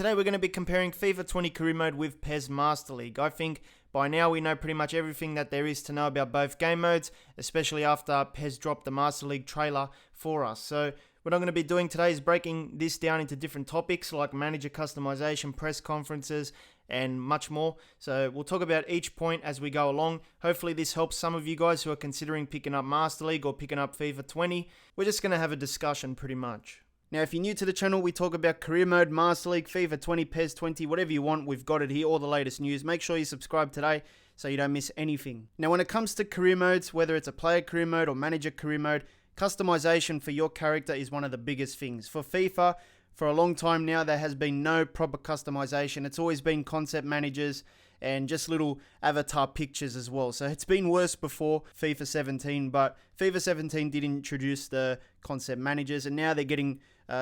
Today we're going to be comparing FIFA 20 Career Mode with PES Master League. I think by now we know pretty much everything that there is to know about both game modes, especially after PES dropped the Master League trailer for us. So what I'm going to be doing today is breaking this down into different topics like manager customization, press conferences, and much more. So we'll talk about each point as we go along. Hopefully this helps some of you guys who are considering picking up Master League or picking up FIFA 20. We're just going to have a discussion pretty much. Now, if you're new to the channel, we talk about Career Mode, Master League, FIFA 20, PES 20, whatever you want, we've got it here, all the latest news. Make sure you subscribe today so you don't miss anything. Now, when it comes to career modes, whether it's a player career mode or manager career mode, customization for your character is one of the biggest things. For FIFA, for a long time now, there has been no proper customization. It's always been concept managers and just little avatar pictures as well. So it's been worse before FIFA 17, but FIFA 17 did introduce the concept managers, and now they're getting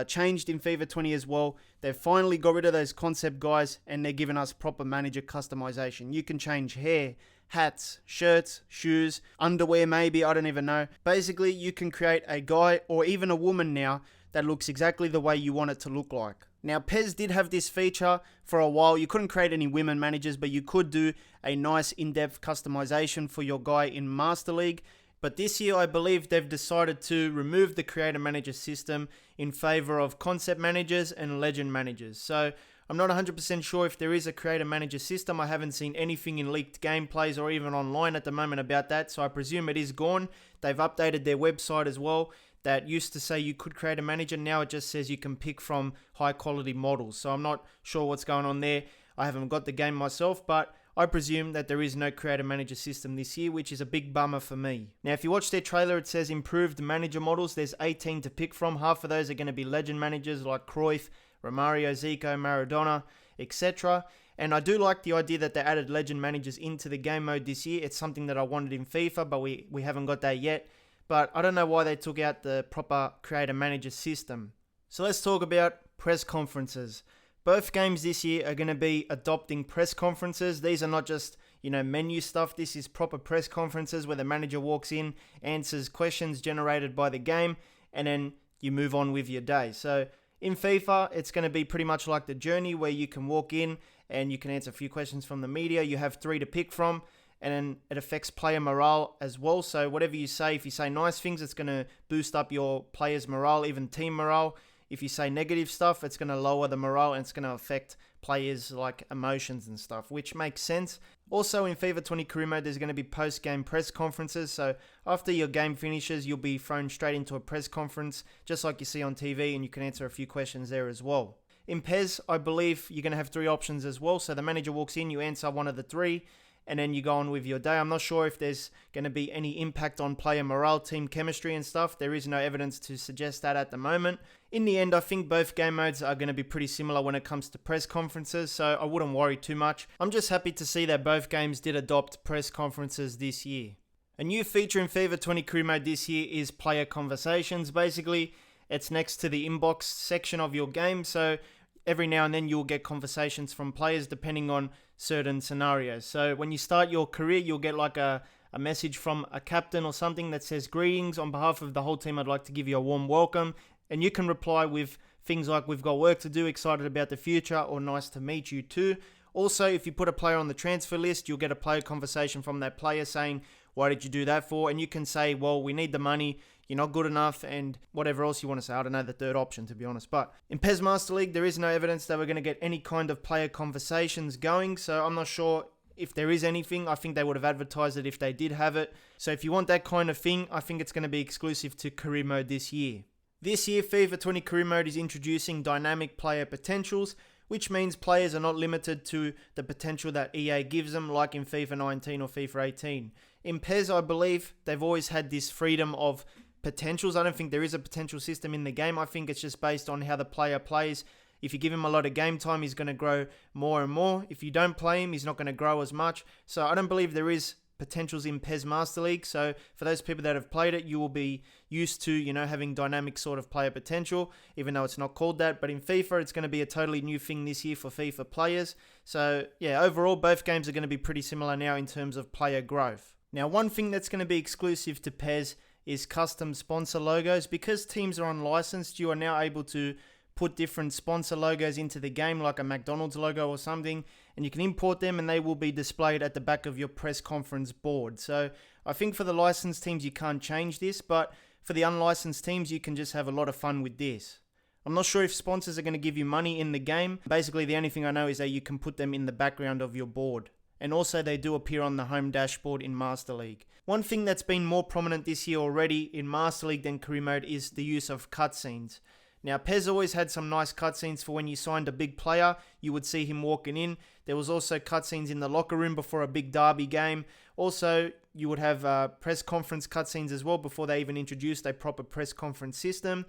changed in FIFA 20 as well. They've finally got rid of those concept guys, and they're giving us proper manager customization. You can change hair, hats, shirts, shoes, underwear maybe, I don't even know. Basically, you can create a guy or even a woman now that looks exactly the way you want it to look like. Now, PES did have this feature for a while. You couldn't create any women managers, but you could do a nice in-depth customization for your guy in Master League. But this year, I believe they've decided to remove the creator manager system in favor of concept managers and legend managers. So I'm not 100% sure if there is a creator manager system. I haven't seen anything in leaked gameplays or even online at the moment about that, so I presume it is gone. They've updated their website as well. That used to say you could create a manager. Now it just says you can pick from high quality models. So I'm not sure what's going on there. I haven't got the game myself, but I presume that there is no creator manager system this year, which is a big bummer for me. Now, if you watch their trailer, it says improved manager models. There's 18 to pick from. Half of those are going to be legend managers like Cruyff, Romario, Zico, Maradona, etc. And I do like the idea that they added legend managers into the game mode this year. It's something that I wanted in FIFA, but we haven't got that yet. But I don't know why they took out the proper creator manager system. So let's talk about press conferences. Both games this year are going to be adopting press conferences. These are not just, menu stuff. This is proper press conferences where the manager walks in, answers questions generated by the game, and then you move on with your day. So in FIFA, it's going to be pretty much like the journey where you can walk in and you can answer a few questions from the media. You have 3 to pick from, and then it affects player morale as well. So whatever you say, if you say nice things, it's going to boost up your players' morale, even team morale. If you say negative stuff, it's going to lower the morale and it's going to affect players' emotions and stuff, which makes sense. Also in FIFA 20 Career Mode, there's going to be post-game press conferences. So after your game finishes, you'll be thrown straight into a press conference, just like you see on TV, and you can answer a few questions there as well. In PES, I believe you're going to have 3 options as well. So the manager walks in, you answer one of the 3, and then you go on with your day. I'm not sure if there's going to be any impact on player morale, team chemistry and stuff. There is no evidence to suggest that at the moment. In the end, I think both game modes are going to be pretty similar when it comes to press conferences, so I wouldn't worry too much. I'm just happy to see that both games did adopt press conferences this year. A new feature in FIFA 20 Career Mode this year is player conversations. Basically, it's next to the inbox section of your game, so every now and then you'll get conversations from players depending on certain scenarios. So when you start your career, you'll get like a message from a captain or something that says, "Greetings, on behalf of the whole team, I'd like to give you a warm welcome." And you can reply with things like, "We've got work to do, excited about the future," or "Nice to meet you too." Also, if you put a player on the transfer list, you'll get a player conversation from that player saying, "Why did you do that for?" And you can say, "Well, we need the money, you're not good enough," and whatever else you want to say. I don't know the third option, to be honest. But in PES Master League, there is no evidence that we're going to get any kind of player conversations going, so I'm not sure if there is anything. I think they would have advertised it if they did have it. So if you want that kind of thing, I think it's going to be exclusive to Career Mode this year. This year, FIFA 20 Career Mode is introducing dynamic player potentials, which means players are not limited to the potential that EA gives them, like in FIFA 19 or FIFA 18. In PES, I believe they've always had this freedom of potentials. I don't think there is a potential system in the game. I think it's just based on how the player plays. If you give him a lot of game time, he's going to grow more and more. If you don't play him, he's not going to grow as much. So I don't believe there is potentials in PES Master League. So for those people that have played it, you will be used to, having dynamic sort of player potential, even though it's not called that. But in FIFA, it's going to be a totally new thing this year for FIFA players. So yeah, overall, both games are going to be pretty similar now in terms of player growth. Now, one thing that's going to be exclusive to PES is custom sponsor logos. Because teams are unlicensed, you are now able to put different sponsor logos into the game, like a McDonald's logo or something, and you can import them and they will be displayed at the back of your press conference board. So I think for the licensed teams you can't change this, but for the unlicensed teams you can just have a lot of fun with this. I'm not sure if sponsors are going to give you money in the game. Basically, the only thing I know is that you can put them in the background of your board. And also they do appear on the home dashboard in Master League. One thing that's been more prominent this year already in Master League than career mode is the use of cutscenes. Now, PES always had some nice cutscenes for when you signed a big player. You would see him walking in. There was also cutscenes in the locker room before a big derby game. Also, you would have press conference cutscenes as well before they even introduced a proper press conference system.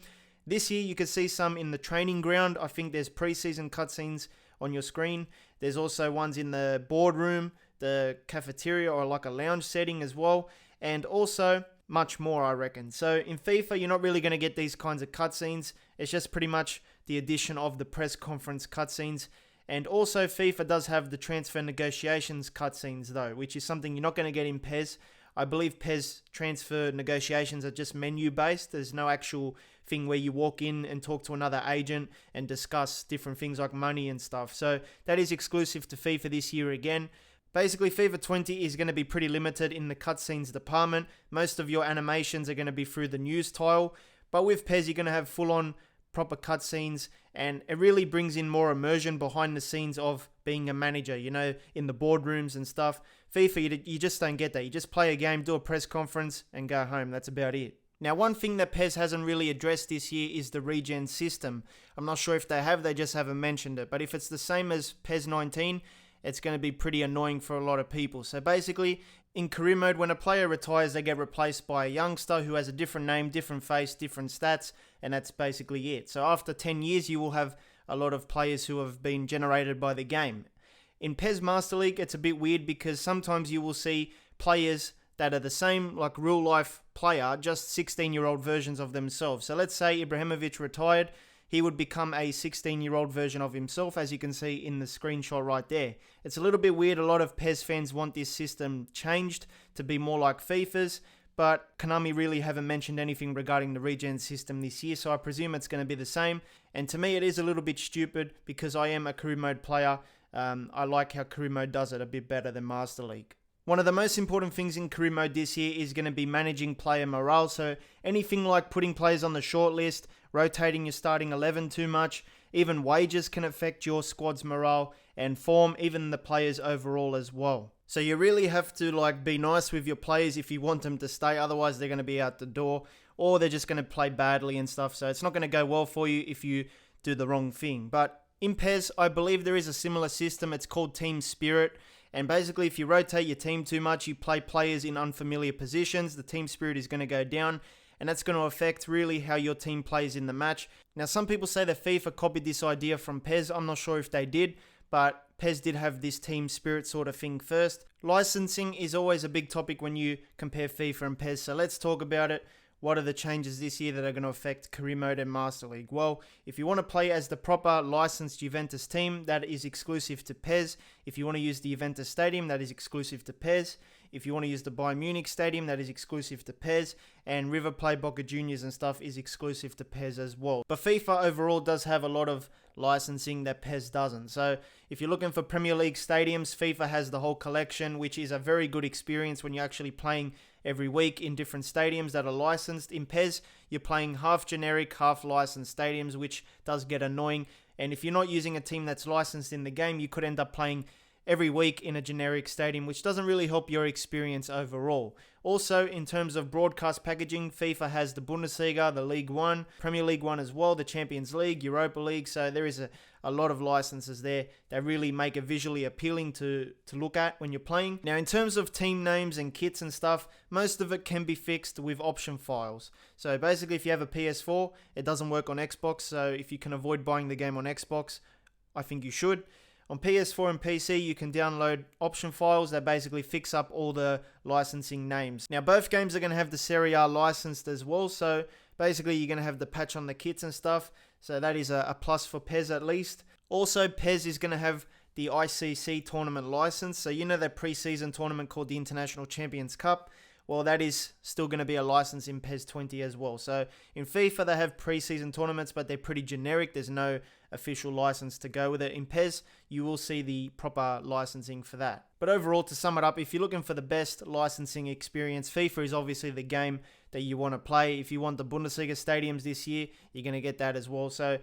This year, you can see some in the training ground. I think there's preseason cutscenes on your screen. There's also ones in the boardroom, the cafeteria, or like a lounge setting as well. And also much more, I reckon. So in FIFA, you're not really going to get these kinds of cutscenes. It's just pretty much the addition of the press conference cutscenes. And also FIFA does have the transfer negotiations cutscenes though, which is something you're not going to get in PES. I believe PES transfer negotiations are just menu based. There's no actual thing where you walk in and talk to another agent and discuss different things like money and stuff. So that is exclusive to FIFA this year again. Basically, FIFA 20 is going to be pretty limited in the cutscenes department. Most of your animations are going to be through the news tile. But with PES, you're going to have full-on proper cutscenes, and it really brings in more immersion behind the scenes of being a manager, you know, in the boardrooms and stuff. FIFA, you just don't get that. You just play a game, do a press conference, and go home. That's about it. Now, one thing that PES hasn't really addressed this year is the Regen system. I'm not sure if they have, they just haven't mentioned it. But if it's the same as PES 19, it's going to be pretty annoying for a lot of people. So basically, in career mode, when a player retires, they get replaced by a youngster who has a different name, different face, different stats, and that's basically it. So after 10 years, you will have a lot of players who have been generated by the game. In PES Master League, it's a bit weird because sometimes you will see players that are the same, like real life player, just 16-year-old versions of themselves. So let's say Ibrahimovic retired, he would become a 16-year-old version of himself, as you can see in the screenshot right there. It's a little bit weird. A lot of PES fans want this system changed to be more like FIFA's, but Konami really haven't mentioned anything regarding the regen system this year, so I presume it's going to be the same. And to me, it is a little bit stupid because I am a career mode player. I like how career mode does it a bit better than Master League. One of the most important things in career mode this year is going to be managing player morale. So anything like putting players on the short list, rotating your starting 11 too much, even wages can affect your squad's morale and form, even the players overall as well. So you really have to be nice with your players if you want them to stay, otherwise they're going to be out the door or they're just going to play badly and stuff. So it's not going to go well for you if you do the wrong thing. But in PES, I believe there is a similar system. It's called Team Spirit. And basically, if you rotate your team too much, you play players in unfamiliar positions, the team spirit is going to go down, and that's going to affect really how your team plays in the match. Now, some people say that FIFA copied this idea from PES. I'm not sure if they did, but PES did have this team spirit sort of thing first. Licensing is always a big topic when you compare FIFA and PES, so let's talk about it. What are the changes this year that are going to affect career mode and Master League? Well, if you want to play as the proper licensed Juventus team, that is exclusive to PES. If you want to use the Juventus Stadium, that is exclusive to PES. If you want to use the Bayern Munich Stadium, that is exclusive to PES. And River Plate, Boca Juniors and stuff is exclusive to PES as well. But FIFA overall does have a lot of licensing that PES doesn't. So if you're looking for Premier League stadiums, FIFA has the whole collection, which is a very good experience when you're actually playing every week in different stadiums that are licensed. In PES, you're playing half generic, half licensed stadiums, which does get annoying. And if you're not using a team that's licensed in the game, you could end up playing every week in a generic stadium, which doesn't really help your experience overall. Also, in terms of broadcast packaging, FIFA has the Bundesliga, the League One, Premier League One as well, the Champions League, Europa League, so there is a lot of licenses there that really make it visually appealing to look at when you're playing. Now, in terms of team names and kits and stuff, most of it can be fixed with option files. So basically, if you have a PS4, it doesn't work on Xbox, so if you can avoid buying the game on Xbox, I think you should. On PS4 and PC, you can download option files that basically fix up all the licensing names. Now, both games are going to have the Serie A licensed as well, so basically you're going to have the patch on the kits and stuff, so that is a plus for PES at least. Also, PES is going to have the ICC tournament license, so you know that pre-season tournament called the International Champions Cup? well, that is still going to be a license in PES 20 as well. So in FIFA, they have preseason tournaments, but they're pretty generic. There's no official license to go with it. In PES, you will see the proper licensing for that. But overall, to sum it up, if you're looking for the best licensing experience, FIFA is obviously the game that you want to play. If you want the Bundesliga stadiums this year, you're going to get that as well. So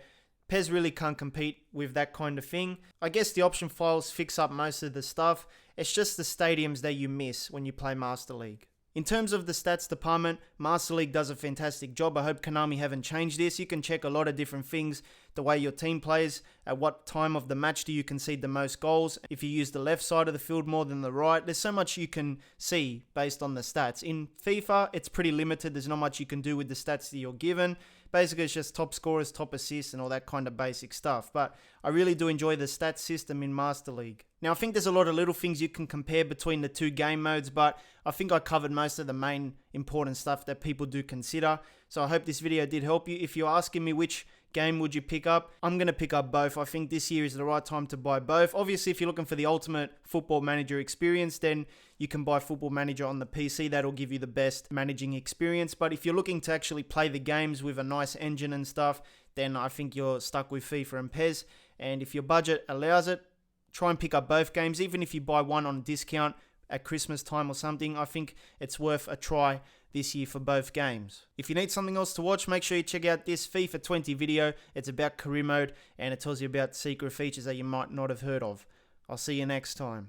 PES really can't compete with that kind of thing. I guess the option files fix up most of the stuff. It's just the stadiums that you miss when you play Master League. In terms of the stats department, Master League does a fantastic job. I hope Konami haven't changed this. You can check a lot of different things, the way your team plays, at what time of the match do you concede the most goals, if you use the left side of the field more than the right. There's so much you can see based on the stats. In FIFA, it's pretty limited. There's not much you can do with the stats that you're given. Basically, it's just top scorers, top assists, and all that kind of basic stuff. But I really do enjoy the stats system in Master League. Now, I think there's a lot of little things you can compare between the two game modes, but I think I covered most of the main important stuff that people do consider. So I hope this video did help you. If you're asking me which game would you pick up, I'm going to pick up both. I think this year is the right time to buy both. Obviously, if you're looking for the ultimate Football Manager experience, then you can buy Football Manager on the PC. That'll give you the best managing experience. But if you're looking to actually play the games with a nice engine and stuff, then I think you're stuck with FIFA and PES. And if your budget allows it, try and pick up both games. Even if you buy one on discount at Christmas time or something, I think it's worth a try this year for both games. If you need something else to watch, make sure you check out this FIFA 20 video. It's about career mode and it tells you about secret features that you might not have heard of. I'll see you next time.